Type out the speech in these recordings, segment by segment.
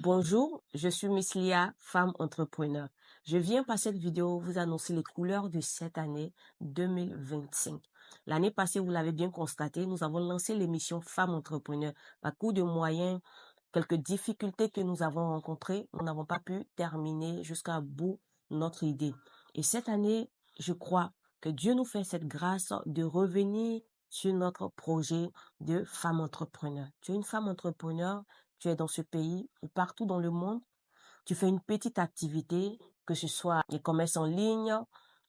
Bonjour, je suis Miss Lia, femme entrepreneur. Je viens par cette vidéo vous annoncer les couleurs de cette année 2025. L'année passée, vous l'avez bien constaté, nous avons lancé l'émission Femmes entrepreneurs. À coup de moyens, quelques difficultés que nous avons rencontrées, nous n'avons pas pu terminer jusqu'à bout notre idée. Et cette année, je crois que Dieu nous fait cette grâce de revenir sur notre projet de femme entrepreneur. Tu es une femme entrepreneur, tu es dans ce pays ou partout dans le monde, tu fais une petite activité, que ce soit les commerces en ligne,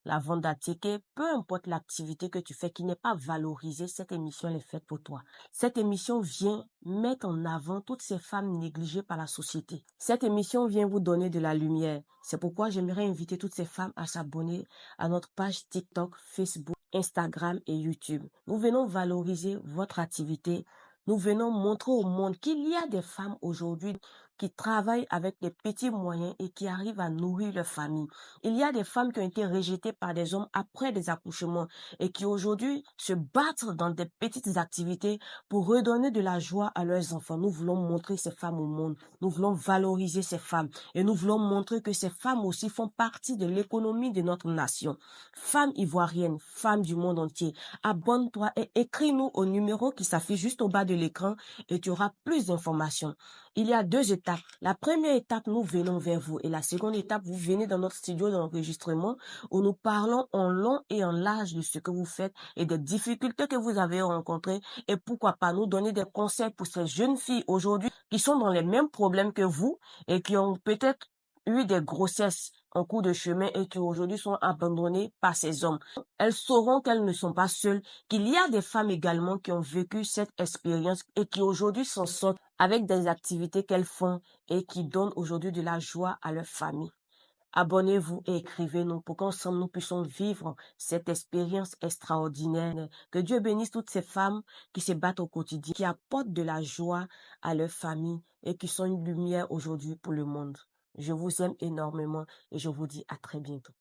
la vente d'articles, peu importe l'activité que tu fais qui n'est pas valorisée, cette émission elle est faite pour toi. Cette émission vient mettre en avant toutes ces femmes négligées par la société. Cette émission vient vous donner de la lumière. C'est pourquoi j'aimerais inviter toutes ces femmes à s'abonner à notre page TikTok, Facebook, Instagram et YouTube. Nous venons valoriser votre activité. Nous venons montrer au monde qu'il y a des femmes aujourd'hui qui travaillent avec des petits moyens et qui arrivent à nourrir leur famille. Il y a des femmes qui ont été rejetées par des hommes après des accouchements et qui aujourd'hui se battent dans des petites activités pour redonner de la joie à leurs enfants. Nous voulons montrer ces femmes au monde. Nous voulons valoriser ces femmes et nous voulons montrer que ces femmes aussi font partie de l'économie de notre nation. Femmes ivoiriennes, femmes du monde entier, abonne-toi et écris-nous au numéro qui s'affiche juste au bas de l'écran et tu auras plus d'informations. Il y a deux étapes. La première étape, nous venons vers vous. Et la seconde étape, vous venez dans notre studio d'enregistrement où nous parlons en long et en large de ce que vous faites et des difficultés que vous avez rencontrées. Et pourquoi pas nous donner des conseils pour ces jeunes filles aujourd'hui qui sont dans les mêmes problèmes que vous et qui ont peut-être eu des grossesses en cours de chemin et qui aujourd'hui sont abandonnées par ces hommes. Elles sauront qu'elles ne sont pas seules, qu'il y a des femmes également qui ont vécu cette expérience et qui aujourd'hui s'en sortent avec des activités qu'elles font et qui donnent aujourd'hui de la joie à leur famille. Abonnez-vous et écrivez-nous pour qu'ensemble nous puissions vivre cette expérience extraordinaire. Que Dieu bénisse toutes ces femmes qui se battent au quotidien, qui apportent de la joie à leur famille et qui sont une lumière aujourd'hui pour le monde. Je vous aime énormément et je vous dis à très bientôt.